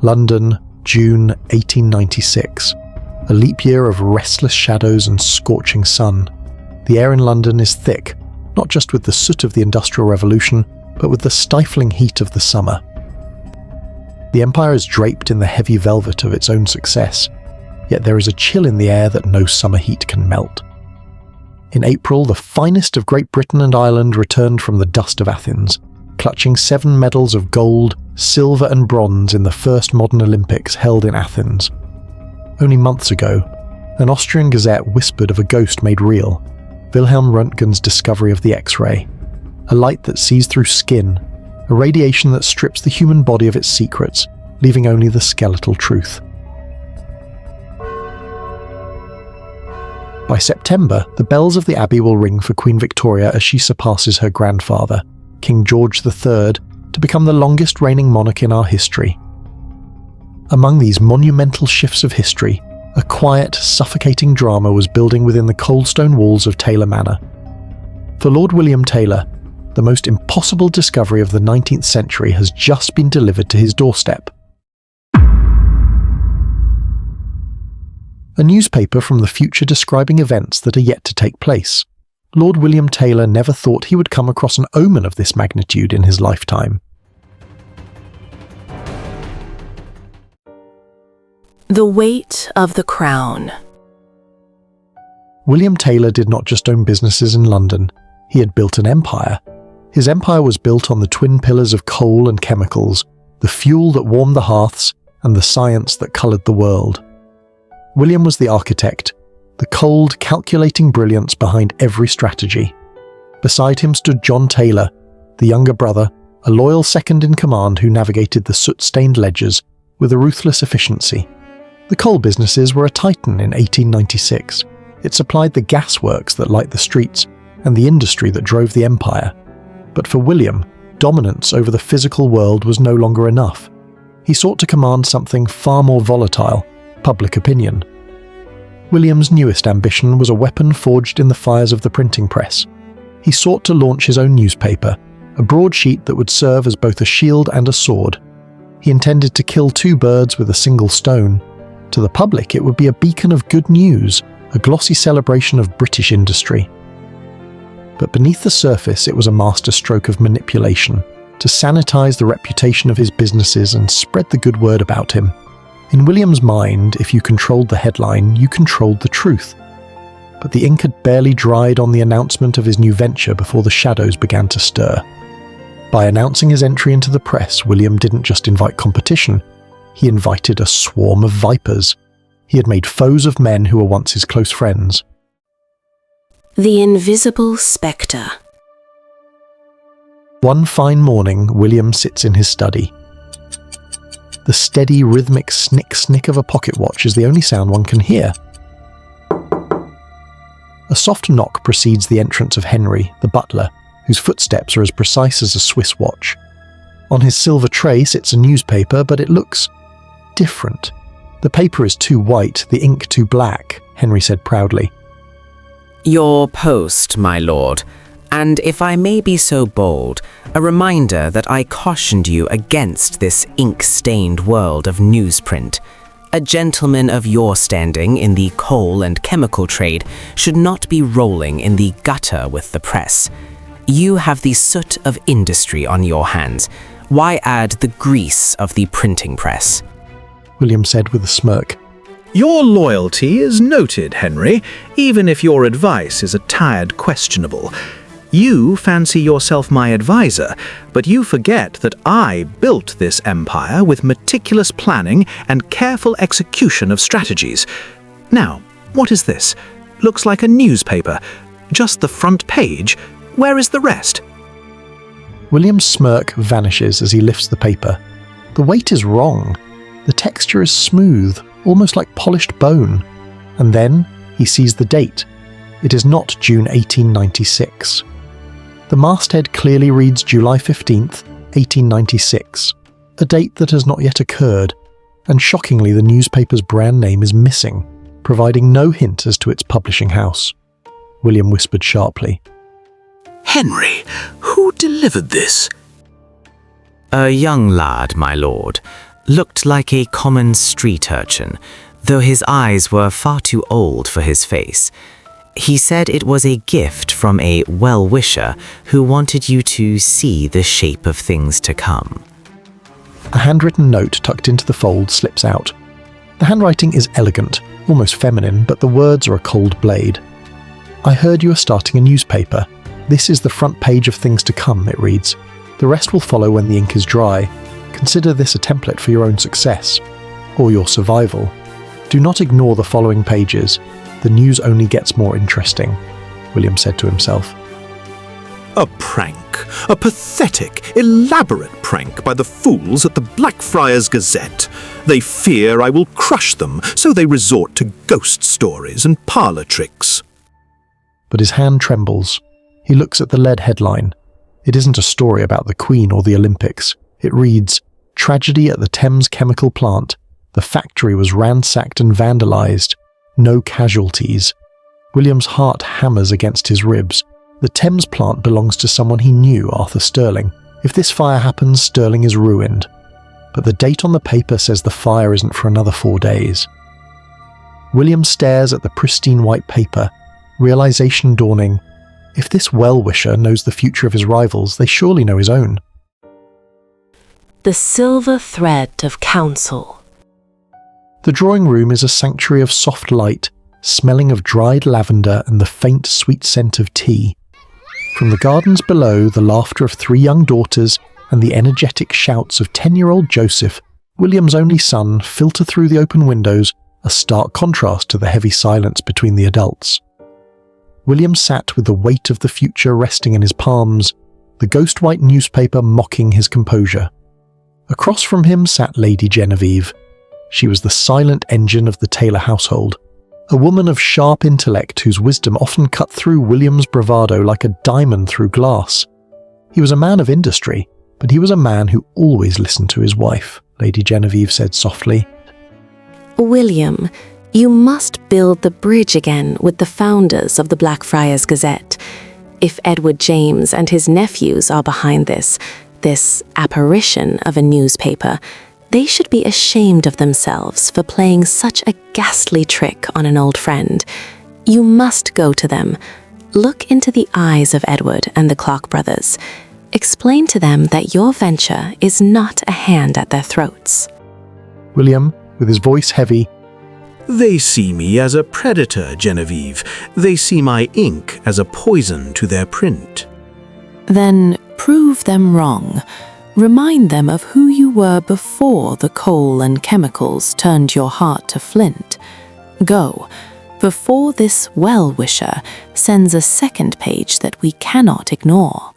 London, June 1896. A leap year of restless shadows and scorching sun. The air in London is thick, not just with the soot of the Industrial Revolution, but with the stifling heat of the summer. The Empire is draped in the heavy velvet of its own success, yet there is a chill in the air that no summer heat can melt. In April, the finest of Great Britain and Ireland returned from the dust of Athens, clutching 7 medals of gold, silver and bronze in the first modern Olympics held in Athens. Only months ago, an Austrian gazette whispered of a ghost made real, Wilhelm Röntgen's discovery of the X-ray, a light that sees through skin, a radiation that strips the human body of its secrets, leaving only the skeletal truth. By September, the bells of the Abbey will ring for Queen Victoria as she surpasses her grandfather, King George III, to become the longest reigning monarch in our history. Among these monumental shifts of history, a quiet, suffocating drama was building within the cold stone walls of Taylor Manor. For Lord William Taylor, the most impossible discovery of the 19th century has just been delivered to his doorstep. A newspaper from the future describing events that are yet to take place. Lord William Taylor never thought he would come across an omen of this magnitude in his lifetime. The weight of the crown. William Taylor did not just own businesses in London, he had built an empire. His empire was built on the twin pillars of coal and chemicals, the fuel that warmed the hearths, and the science that coloured the world. William was the architect, the cold, calculating brilliance behind every strategy. Beside him stood John Taylor, the younger brother, a loyal second-in-command who navigated the soot-stained ledgers with a ruthless efficiency. The coal businesses were a titan in 1896. It supplied the gasworks that light the streets and the industry that drove the empire. But for William, dominance over the physical world was no longer enough. He sought to command something far more volatile: public opinion. William's newest ambition was a weapon forged in the fires of the printing press. He sought to launch his own newspaper, a broadsheet that would serve as both a shield and a sword. He intended to kill 2 birds with a single stone. To the public, it would be a beacon of good news, a glossy celebration of British industry. But beneath the surface, it was a masterstroke of manipulation, to sanitize the reputation of his businesses and spread the good word about him. In William's mind, if you controlled the headline, you controlled the truth. But the ink had barely dried on the announcement of his new venture before the shadows began to stir. By announcing his entry into the press, William didn't just invite competition, he invited a swarm of vipers. He had made foes of men who were once his close friends. The Invisible Spectre. One fine morning, William sits in his study. The steady, rhythmic snick-snick of a pocket watch is the only sound one can hear. A soft knock precedes the entrance of Henry, the butler, whose footsteps are as precise as a Swiss watch. On his silver tray sits a newspaper, but it looks different. The paper is too white, the ink too black, Henry said proudly. Your post, my lord, and if I may be so bold, a reminder that I cautioned you against this ink-stained world of newsprint. A gentleman of your standing in the coal and chemical trade should not be rolling in the gutter with the press. You have the soot of industry on your hands. Why add the grease of the printing press? William said with a smirk. Your loyalty is noted, Henry, even if your advice is a tad questionable. You fancy yourself my advisor, but you forget that I built this empire with meticulous planning and careful execution of strategies. Now, what is this? Looks like a newspaper. Just the front page. Where is the rest? William's smirk vanishes as he lifts the paper. The weight is wrong. The texture is smooth, almost like polished bone. And then he sees the date. It is not June 1896. The masthead clearly reads July 15th, 1896, a date that has not yet occurred, and shockingly the newspaper's brand name is missing, providing no hint as to its publishing house. William whispered sharply. Henry, who delivered this? A young lad, my lord. looked like a common street urchin, though his eyes were far too old for his face. He said it was a gift from a well-wisher who wanted you to see the shape of things to come. A handwritten note tucked into the fold slips out. The handwriting is elegant, almost feminine, but the words are a cold blade. "I heard you are starting a newspaper. This is the front page of things to come," it reads. "The rest will follow when the ink is dry. Consider this a template for your own success, or your survival. Do not ignore the following pages. The news only gets more interesting," William said to himself. A prank, a pathetic, elaborate prank by the fools at the Blackfriars Gazette. They fear I will crush them, so they resort to ghost stories and parlour tricks. But his hand trembles. He looks at the lead headline. It isn't a story about the Queen or the Olympics. It reads, "Tragedy at the Thames Chemical Plant. The factory was ransacked and vandalised. No casualties." William's heart hammers against his ribs. The Thames plant belongs to someone he knew, Arthur Sterling. If this fire happens, Sterling is ruined. But the date on the paper says the fire isn't for another 4 days. William stares at the pristine white paper, realization dawning. If this well-wisher knows the future of his rivals, they surely know his own. The silver thread of Counsel. The drawing room is a sanctuary of soft light, smelling of dried lavender and the faint, sweet scent of tea. From the gardens below, the laughter of 3 young daughters and the energetic shouts of 10-year-old Joseph, William's only son, filter through the open windows, a stark contrast to the heavy silence between the adults. William sat with the weight of the future resting in his palms, the ghost-white newspaper mocking his composure. Across from him sat Lady Genevieve. She was the silent engine of the Taylor household, a woman of sharp intellect whose wisdom often cut through William's bravado like a diamond through glass. He was a man of industry, but he was a man who always listened to his wife, Lady Genevieve said softly. William, you must build the bridge again with the founders of the Blackfriars Gazette. If Edward James and his nephews are behind this apparition of a newspaper, they should be ashamed of themselves for playing such a ghastly trick on an old friend. You must go to them. Look into the eyes of Edward and the Clark brothers. Explain to them that your venture is not a hand at their throats. William, with his voice heavy, They see me as a predator, Genevieve. They see my ink as a poison to their print. Then prove them wrong. Remind them of who you were before the coal and chemicals turned your heart to Flint. Go, before this well-wisher sends a second page that we cannot ignore.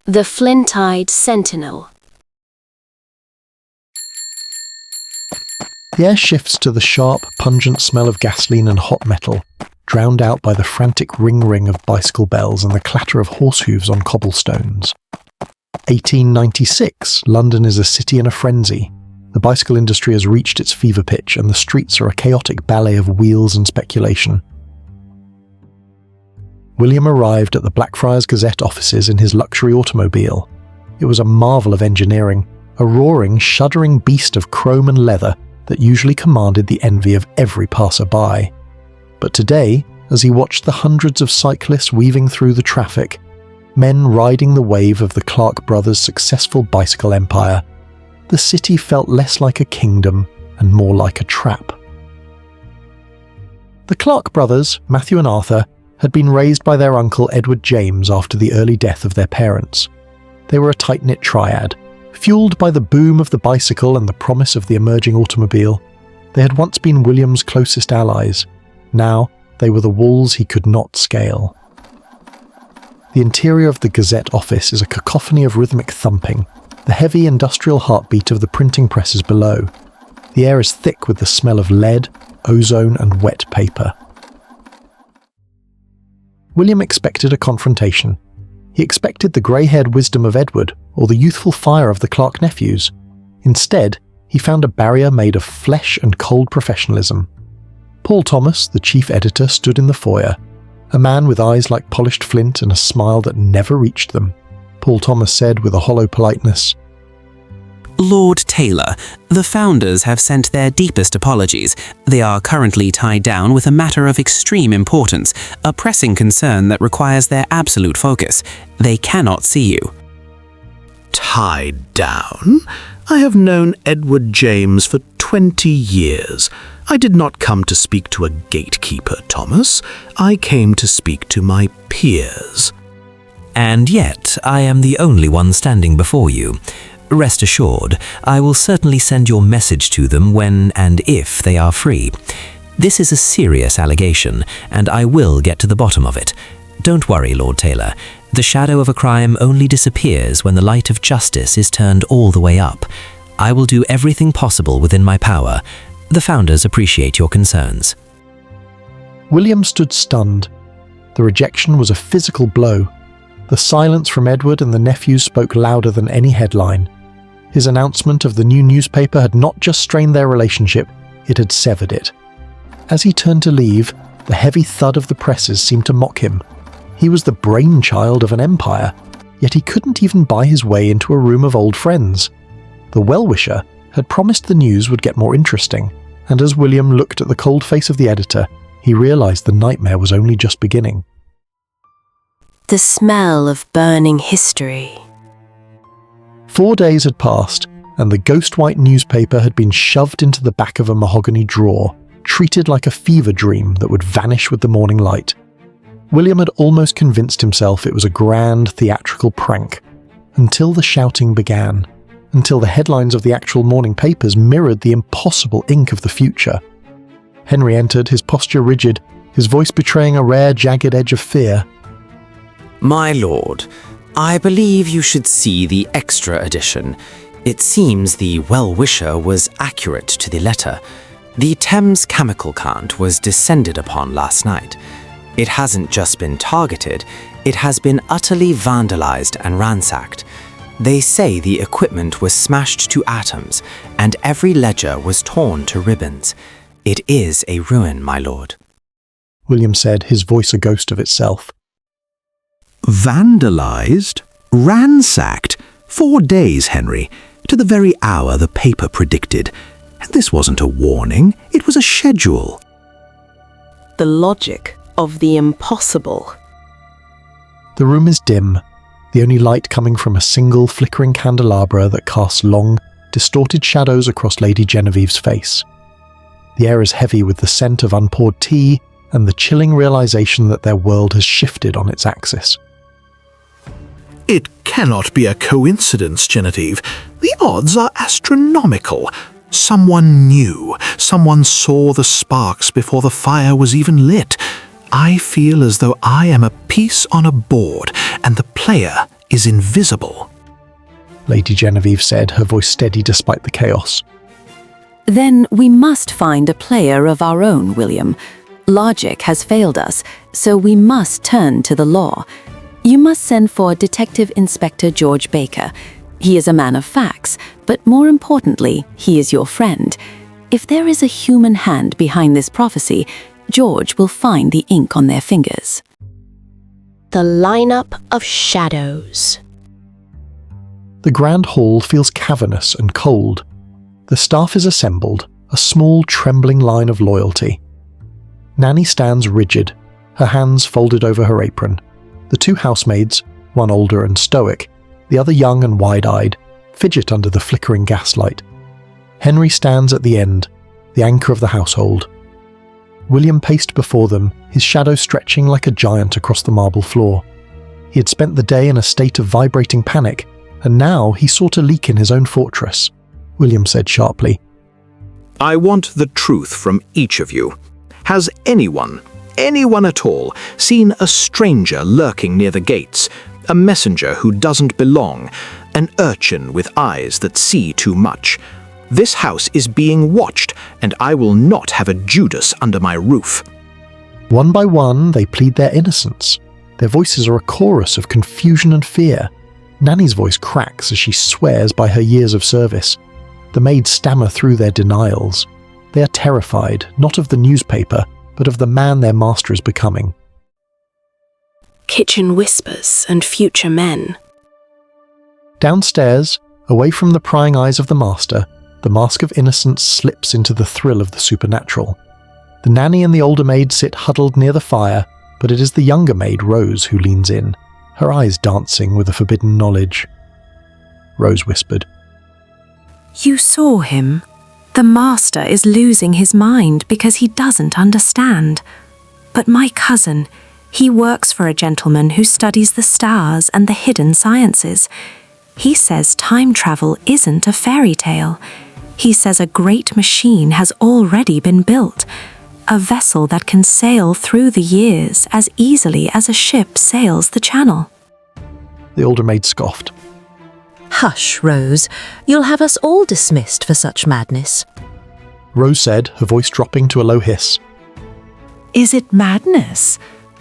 The Flint-eyed Sentinel. The air shifts to the sharp, pungent smell of gasoline and hot metal, drowned out by the frantic ring-ring of bicycle bells and the clatter of horse hooves on cobblestones. 1896, London is a city in a frenzy. The bicycle industry has reached its fever pitch and the streets are a chaotic ballet of wheels and speculation. William arrived at the Blackfriars Gazette offices in his luxury automobile. It was a marvel of engineering, a roaring, shuddering beast of chrome and leather that usually commanded the envy of every passer-by. But today, as he watched the hundreds of cyclists weaving through the traffic, men riding the wave of the Clark brothers' successful bicycle empire, the city felt less like a kingdom and more like a trap. The Clark brothers, Matthew and Arthur, had been raised by their uncle Edward James after the early death of their parents. They were a tight-knit triad, fueled by the boom of the bicycle and the promise of the emerging automobile. They had once been William's closest allies. Now they were the walls he could not scale. The interior of the Gazette office is a cacophony of rhythmic thumping, the heavy industrial heartbeat of the printing presses below. The air is thick with the smell of lead, ozone, and wet paper. William expected a confrontation. He expected the grey-haired wisdom of Edward or the youthful fire of the Clark nephews. Instead, he found a barrier made of flesh and cold professionalism. Paul Thomas, the chief editor, stood in the foyer, a man with eyes like polished flint and a smile that never reached them. Paul Thomas said with a hollow politeness, Lord Taylor, the founders have sent their deepest apologies. They are currently tied down with a matter of extreme importance, a pressing concern that requires their absolute focus. They cannot see you. Tied down? I have known Edward James for 20 years. I did not come to speak to a gatekeeper, Thomas. I came to speak to my peers. And yet, I am the only one standing before you. Rest assured, I will certainly send your message to them when and if they are free. This is a serious allegation, and I will get to the bottom of it. Don't worry, Lord Taylor. The shadow of a crime only disappears when the light of justice is turned all the way up. I will do everything possible within my power. The founders appreciate your concerns. William stood stunned. The rejection was a physical blow. The silence from Edward and the nephews spoke louder than any headline. His announcement of the new newspaper had not just strained their relationship, it had severed it. As he turned to leave, the heavy thud of the presses seemed to mock him. He was the brainchild of an empire, yet he couldn't even buy his way into a room of old friends. The well-wisher had promised the news would get more interesting, and as William looked at the cold face of the editor, he realized the nightmare was only just beginning. The smell of burning history. 4 days had passed, and the ghost-white newspaper had been shoved into the back of a mahogany drawer, treated like a fever dream that would vanish with the morning light. William had almost convinced himself it was a grand theatrical prank, until the shouting began, until the headlines of the actual morning papers mirrored the impossible ink of the future. Henry entered, his posture rigid, his voice betraying a rare jagged edge of fear. My lord, I believe you should see the extra edition. It seems the well-wisher was accurate to the letter. The Thames chemical plant was descended upon last night. It hasn't just been targeted, it has been utterly vandalized and ransacked. They say the equipment was smashed to atoms, and every ledger was torn to ribbons. It is a ruin, my lord. William said, his voice a ghost of itself. Vandalized? Ransacked? 4 days, Henry, to the very hour the paper predicted. And this wasn't a warning, it was a schedule. The logic of the impossible. The room is dim, the only light coming from a single flickering candelabra that casts long, distorted shadows across Lady Genevieve's face. The air is heavy with the scent of unpoured tea and the chilling realization that their world has shifted on its axis. It cannot be a coincidence, Genevieve. The odds are astronomical. Someone knew. Someone saw the sparks before the fire was even lit. I feel as though I am a piece on a board, and the player is invisible. Lady Genevieve said, her voice steady despite the chaos. Then we must find a player of our own, William. Logic has failed us, so we must turn to the law. You must send for Detective Inspector George Baker. He is a man of facts, but more importantly, he is your friend. If there is a human hand behind this prophecy, George will find the ink on their fingers. The lineup of shadows. The grand hall feels cavernous and cold. The staff is assembled, a small trembling line of loyalty. Nanny stands rigid, her hands folded over her apron. The 2 housemaids, one older and stoic, the other young and wide-eyed, fidget under the flickering gaslight. Henry stands at the end, the anchor of the household. William paced before them, his shadow stretching like a giant across the marble floor. He had spent the day in a state of vibrating panic, and now he sought a leak in his own fortress. William said sharply, I want the truth from each of you. Has anyone at all, seen a stranger lurking near the gates, a messenger who doesn't belong, an urchin with eyes that see too much? This house is being watched, and I will not have a Judas under my roof. One by one, they plead their innocence. Their voices are a chorus of confusion and fear. Nanny's voice cracks as she swears by her years of service. The maids stammer through their denials. They are terrified, not of the newspaper, but of the man their master is becoming. Kitchen whispers and future men. Downstairs, Away from the prying eyes of the master, the mask of innocence slips into the thrill of the supernatural. The nanny and the older maid sit huddled near the fire, but it is the younger maid, Rose, who leans in, her eyes dancing with a forbidden knowledge. Rose whispered, You saw him. The master is losing his mind because he doesn't understand. But my cousin, he works for a gentleman who studies the stars and the hidden sciences. He says time travel isn't a fairy tale. He says a great machine has already been built, a vessel that can sail through the years as easily as a ship sails the channel. The older maid scoffed. Hush, Rose. You'll have us all dismissed for such madness. Rose said, her voice dropping to a low hiss. Is it madness?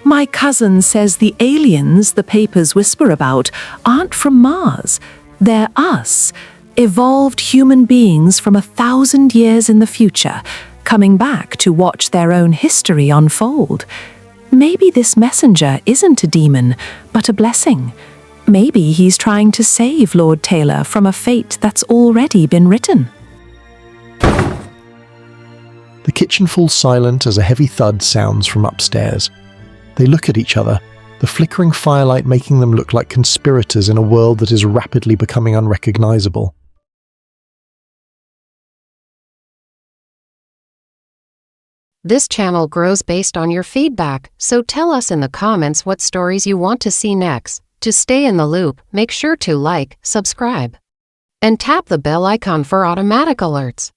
My cousin says the aliens the papers whisper about aren't from Mars. They're us, evolved human beings from 1,000 years in the future, coming back to watch their own history unfold. Maybe this messenger isn't a demon, but a blessing. Maybe he's trying to save Lord Taylor from a fate that's already been written. The kitchen falls silent as a heavy thud sounds from upstairs. They look at each other, the flickering firelight making them look like conspirators in a world that is rapidly becoming unrecognizable. This channel grows based on your feedback, so tell us in the comments what stories you want to see next. To stay in the loop, make sure to like, subscribe, and tap the bell icon for automatic alerts.